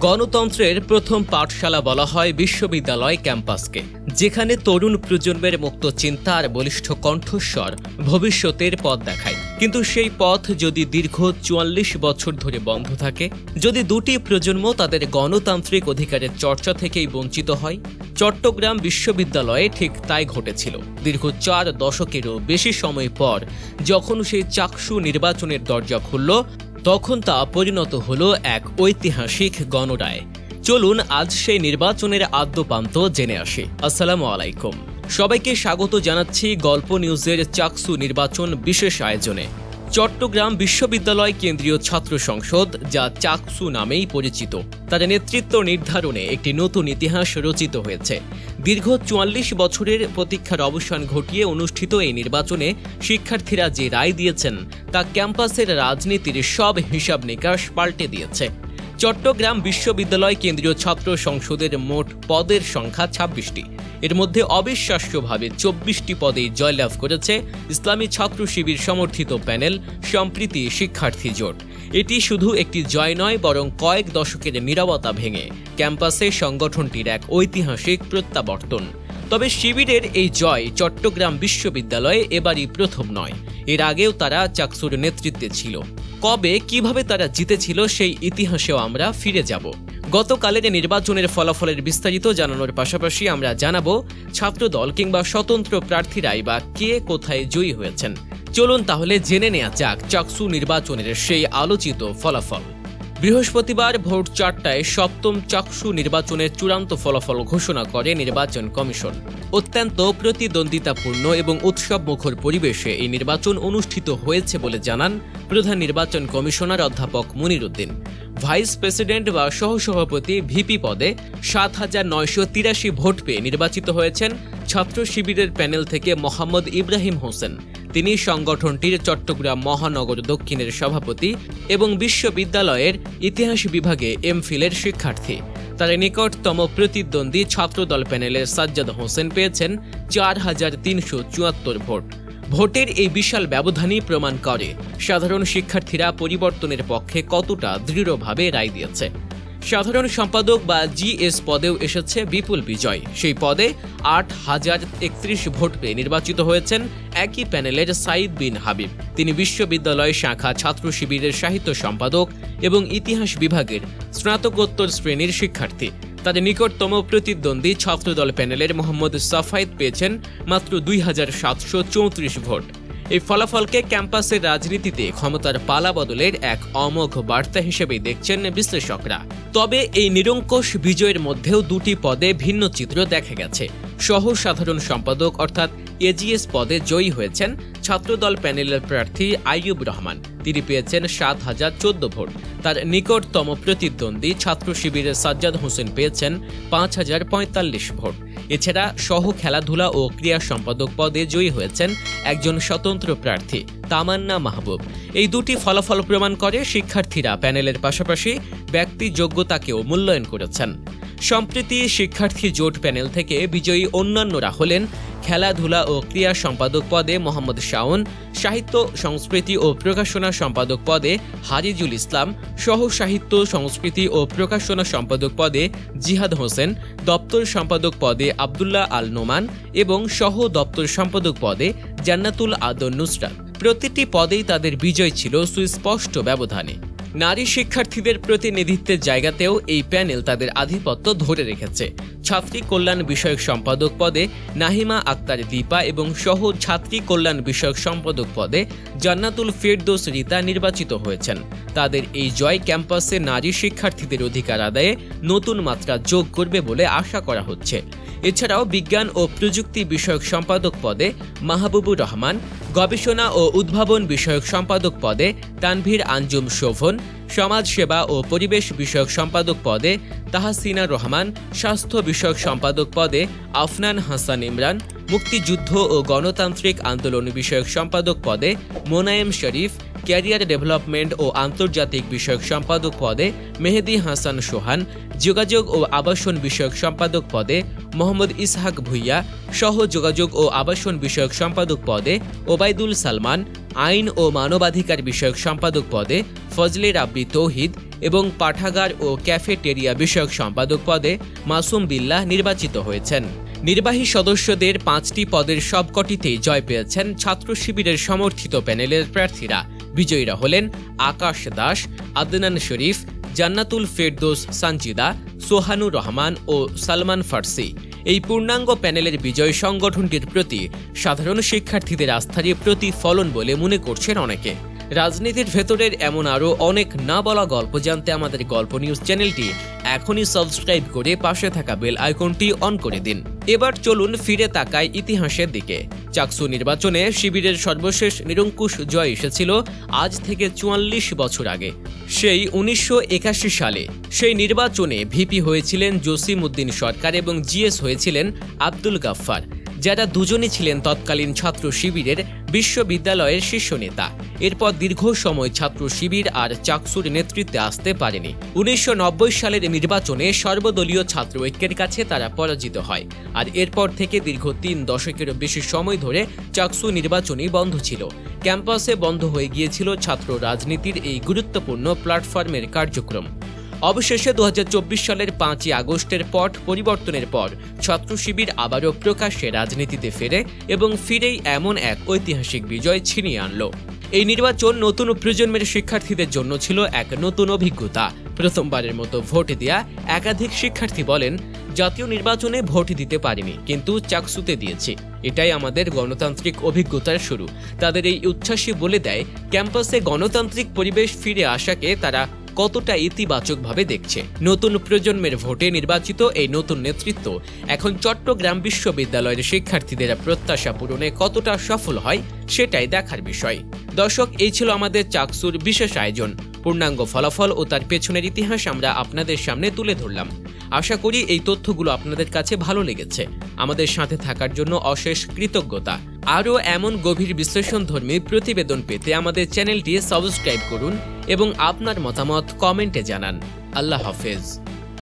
গণতন্ত্রের প্রথম পাঠশালা বলা হয় বিশ্ববিদ্যালয় ক্যাম্পাসকে, যেখানে তরুণ প্রজন্মের মুক্ত চিন্তা আর বলিষ্ঠ কণ্ঠস্বর ভবিষ্যতের পথ দেখায়। কিন্তু সেই পথ যদি দীর্ঘ ৪৪ বছর ধরে বন্ধ থাকে, যদি দুটি প্রজন্ম তাদের গণতান্ত্রিক অধিকারের চর্চা থেকেই বঞ্চিত হয়, চট্টগ্রাম বিশ্ববিদ্যালয়ে ঠিক তাই ঘটেছিল। দীর্ঘ ৪ দশকেরও বেশি সময় পর যখন সেই চাকসু নির্বাচনের দরজা খুলল, তখন তা পরিণত হলো এক ঐতিহাসিক গণরায়। চলুন আজ সেই নির্বাচনের আদ্যোপান্ত জেনে আসি। আসসালামু আলাইকুম, সবাইকে স্বাগত জানাচ্ছি গল্প নিউজের চাকসু নির্বাচন বিশেষ আয়োজনে। চট্টগ্রাম বিশ্ববিদ্যালয় কেন্দ্রীয় ছাত্র সংসদ, যা চাকসু নামেই পরিচিত, তার নেতৃত্ব নির্ধারণে একটি নতুন ইতিহাস রচিত হয়েছে। দীর্ঘ ৪৪ বছরের প্রতীক্ষার অবসান ঘটিয়ে অনুষ্ঠিত এই নির্বাচনে শিক্ষার্থীরা যে রায় দিয়েছেন, তা ক্যাম্পাসের রাজনীতির সব হিসাব নিকাশ পাল্টে দিয়েছে। চট্টগ্রাম বিশ্ববিদ্যালয় কেন্দ্রীয় ছাত্র সংসদের মোট পদের সংখ্যা ২৬টি। এর মধ্যে অবিশ্বাস্যভাবে ২৪টি পদেই জয়লাভ করেছে ইসলামী ছাত্র শিবির সমর্থিত প্যানেল সম্প্রীতি শিক্ষার্থী জোট। এটি শুধু একটি জয় নয়, বরং কয়েক দশকের নীরবতা ভেঙে ক্যাম্পাসে সংগঠনটির এক ঐতিহাসিক প্রত্যাবর্তন। তবে শিবিরের এই জয় চট্টগ্রাম বিশ্ববিদ্যালয়ে এবারই প্রথম নয়। এর আগেও তারা চাকসুর নেতৃত্বে ছিল। কবে, কিভাবে তারা জিতেছিল, সেই ইতিহাসেও আমরা ফিরে যাব। গতকালের নির্বাচনের ফলাফলের বিস্তারিত জানানোর পাশাপাশি আমরা জানাবো ছাত্রদল কিংবা স্বতন্ত্র প্রার্থীরাই বা কে কোথায় জয়ী হয়েছেন। চলুন তাহলে জেনে নেওয়া যাক চাকসু নির্বাচনের সেই আলোচিত ফলাফল। বৃহস্পতিবার ভোর ৪টায় সপ্তম চাকসু নির্বাচনের চূড়ান্ত ফলাফল ঘোষণা করে নির্বাচন কমিশন। অত্যন্ত প্রতিদ্বন্দ্বিতাপূর্ণ এবং উৎসবমুখর পরিবেশে এই নির্বাচন অনুষ্ঠিত হয়েছে বলে জানান প্রধান নির্বাচন কমিশনার অধ্যাপক মনির উদ্দিন। ভাইস প্রেসিডেন্ট বা সহসভাপতি ভিপি পদে ৭,৯৮৩ ভোট পেয়ে নির্বাচিত হয়েছেন ছাত্র শিবিরের প্যানেল থেকে মোহাম্মদ ইব্রাহিম হোসেন। তিনি সংগঠনটির চট্টগ্রাম মহানগর দক্ষিণের সভাপতি এবং বিশ্ববিদ্যালয়ের ইতিহাস বিভাগে এমফিলের শিক্ষার্থী। তার নিকটতম প্রতিদ্বন্দ্বী ছাত্রদল প্যানেলের সাজ্জাদ হোসেন পেয়েছেন ৪,৩৭৪ ভোট। ভোটের এই বিশাল ব্যবধানই প্রমাণ করে সাধারণ শিক্ষার্থীরা পরিবর্তনের পক্ষে কতটা দৃঢ়ভাবে রায় দিয়েছে। সাধারণ সম্পাদক বা জিএস পদেও এসেছে বিপুল বিজয়। সেই পদে ৮,০৩১ ভোট পেয়ে নির্বাচিত হয়েছেন একই প্যানেলের সাইদ বিন হাবিব। তিনি বিশ্ববিদ্যালয় শাখা ছাত্র শিবিরের সাহিত্য সম্পাদক এবং ইতিহাস বিভাগের স্নাতকোত্তর শ্রেণীর শিক্ষার্থী। তাদের নিকটতম প্রতিদ্বন্দ্বী ছাত্রদল প্যানেলের মোহাম্মদ সাফায়েত পেয়েছেন মাত্র ২,৭৩৪ ভোট। এই ফলাফলকে ক্যাম্পাসের রাজনীতিতে ক্ষমতার পালা বদলের এক অমোঘ বার্তা হিসেবে দেখছেন বিশ্লেষকরা। তবে এই নিরঙ্কুশ বিজয়ের মধ্যেও দুটি পদে ভিন্ন চিত্র দেখা গেছে। সহ সাধারণ সম্পাদক অর্থাৎ এজিএস পদে জয়ী হয়েছেন ছাত্রদল প্যানেলের প্রার্থী আইয়ুব রহমান। তিনি পেয়েছেন ৭,০১৪ ভোট। তার নিকটতম প্রতিদ্বন্দ্বী ছাত্র শিবিরের সাজ্জাদ হোসেন পেয়েছেন ৫,০৪৫ ভোট। এছাড়া সহ খেলাধুলা ও ক্রীড়া সম্পাদক পদে জয়ী হয়েছেন একজন স্বতন্ত্র প্রার্থী তামান্না মাহবুব। এই দুটি ফলাফল প্রমাণ করে শিক্ষার্থীরা প্যানেলের পাশাপাশি ব্যক্তি যোগ্যতাকেও মূল্যায়ন করেছেন। সম্প্রীতি শিক্ষার্থী জোট প্যানেল থেকে বিজয়ী অন্যান্যরা হলেন খেলাধুলা ও ক্রীড়া সম্পাদক পদে মোহাম্মদ শাওন, সাহিত্য সংস্কৃতি ও প্রকাশনা সম্পাদক পদে হারিজুল ইসলাম, সহ সাহিত্য সংস্কৃতি ও প্রকাশনা সম্পাদক পদে জিহাদ হোসেন, দপ্তর সম্পাদক পদে আবদুল্লাহ আল নোমান এবং সহ দপ্তর সম্পাদক পদে জান্নাতুল আদন নুসরাত। প্রতিটি পদেই তাদের বিজয় ছিল সুস্পষ্ট ব্যবধানে। নারী শিক্ষার্থীদের প্রতিনিধিত্বের জায়গাতেও এই প্যানেল তাদের আধিপত্য ধরে রেখেছে। ছাত্রী কল্যাণ বিষয়ক সম্পাদক পদে নাহিমা আক্তার দীপা এবং সহ ছাত্রী কল্যাণ বিষয়ক সম্পাদক পদে জান্নাতুল ফেরদৌস রিতা নির্বাচিত হয়েছেন। তাদের এই জয় ক্যাম্পাসে নারী শিক্ষার্থীদের অধিকার আদায়ে নতুন মাত্রা যোগ করবে বলে আশা করা হচ্ছে। এছাড়াও বিজ্ঞান ও প্রযুক্তি বিষয়ক সম্পাদক পদে মাহবুবুর রহমান, গবেষণা ও উদ্ভাবন বিষয়ক সম্পাদক পদে তানভীর আঞ্জুম শোভন, সমাজ সেবা ও পরিবেশ বিষয়ক সম্পাদক পদে তাহসিনা রহমান, স্বাস্থ্য বিষয়ক সম্পাদক পদে আফনান হাসান ইমরান, মুক্তিযুদ্ধ ও গণতান্ত্রিক আন্দোলন বিষয়ক সম্পাদক পদে মোনায়েম শরীফ, ক্যারিয়ার ডেভেলপমেন্ট ও আন্তর্জাতিক বিষয়ক সম্পাদক পদে মেহেদী হাসান সোহান, যোগাযোগ ও আবাসন বিষয়ক সম্পাদক পদে মোহাম্মদ ইসহাক ভুইয়া, সহ যোগাযোগ ও আবাসন বিষয়ক সম্পাদক পদে ওবায়দুল সালমান, আইন ও মানবাধিকার বিষয়ক সম্পাদক পদে ফজলে রাব্বি তৌহিদ এবং পাঠাগার ও ক্যাফেটেরিয়া বিষয়ক সম্পাদক পদে মাসুম বিল্লাহ নির্বাচিত হয়েছেন। নির্বাহী সদস্যদের 5টি পদের সবকটিতেই জয় পেয়েছেন ছাত্র শিবিরের সমর্থিত প্যানেলের প্রার্থীরা। বিজয়ীরা হলেন আকাশ দাস, আদনান শরীফ, জান্নাতুল ফেরদৌস সানজিদা, সোহানুর রহমান ও সালমান ফার্সি। এই পূর্ণাঙ্গ প্যানেলের বিজয় সংগঠনটির প্রতি সাধারণ শিক্ষার্থীদের আস্থারই প্রতিফলন বলে মনে করছেন অনেকে। রাজনীতির ভেতরের এমন আরও অনেক না বলা গল্প জানতে আমাদের গল্প নিউজ চ্যানেলটি এখনই সাবস্ক্রাইব করে পাশে থাকা বেল আইকনটি অন করে দিন। এবার চলুন ফিরে তাকাই ইতিহাসের দিকে। চাকসু নির্বাচনে শিবিরের সর্বশেষ নিরঙ্কুশ জয় এসেছিল আজ থেকে 44 বছর আগে। সেই 1981 সালে সেই নির্বাচনে ভিপি হয়েছিলেন জসিম উদ্দিন সরকার এবং জিএস হয়েছিলেন আব্দুল গাফফার, যারা দুজনই ছিলেন তৎকালীন ছাত্র শিবিরের বিশ্ববিদ্যালয়ের শীর্ষ নেতা। এরপর দীর্ঘ সময় ছাত্র শিবির আর চাকসুর নেতৃত্বে আসতে পারেনি। 1990 সালের নির্বাচনে সর্বদলীয় ছাত্র ঐক্যের কাছে তারা পরাজিত হয়, আর এরপর থেকে দীর্ঘ 3 দশকেরও বেশি সময় ধরে চাকসু নির্বাচনই বন্ধ ছিল। ক্যাম্পাসে বন্ধ হয়ে গিয়েছিল ছাত্র রাজনীতির এই গুরুত্বপূর্ণ প্ল্যাটফর্মের কার্যক্রম। অবশেষে 2024 সালের 5ই আগস্টের পট পরিবর্তনের পর ছাত্র শিবির আবারও প্রকাশ্যে রাজনীতিতে ফেরে এবং ফিরেই এমন এক ঐতিহাসিক বিজয় ছিনিয়ে আনল। এই নির্বাচন নতুন প্রজন্মের শিক্ষার্থীদের জন্য ছিল এক নতুন অভিজ্ঞতা। প্রথমবারের মতো ভোট দেয়া একাধিক শিক্ষার্থী বলেন, জাতীয় নির্বাচনে ভোট দিতে পারিনি, কিন্তু চাকসুতে দিয়েছি। এটাই আমাদের গণতান্ত্রিক অভিজ্ঞতার শুরু। তাদের এই উচ্ছ্বাসই বলে দেয় ক্যাম্পাসে গণতান্ত্রিক পরিবেশ ফিরে আসাকে তারা কতটা ইতিবাচকভাবে দেখছে। নতুন প্রজন্মের ভোটে নির্বাচিত এই নতুন নেতৃত্ব এখন চট্টগ্রাম বিশ্ববিদ্যালয়ের শিক্ষার্থীদের প্রত্যাশা পূরণে কতটা সফল হয় সেটাই দেখার বিষয়। দর্শক, এই ছিল আমাদের চাকসুর বিশেষ আয়োজন। পূর্ণাঙ্গ ফলাফল ও তার পেছনের ইতিহাস আমরা আপনাদের সামনে তুলে ধরলাম। আশা করি এই তথ্যগুলো আপনাদের কাছে ভালো লেগেছে। আমাদের সাথে থাকার জন্য অশেষ কৃতজ্ঞতা। আরও এমন গভীর বিশ্লেষণধর্মী প্রতিবেদন পেতে আমাদের চ্যানেলটি সাবস্ক্রাইব করুন এবং আপনার মতামত কমেন্টে জানান। আল্লাহ হাফেজ।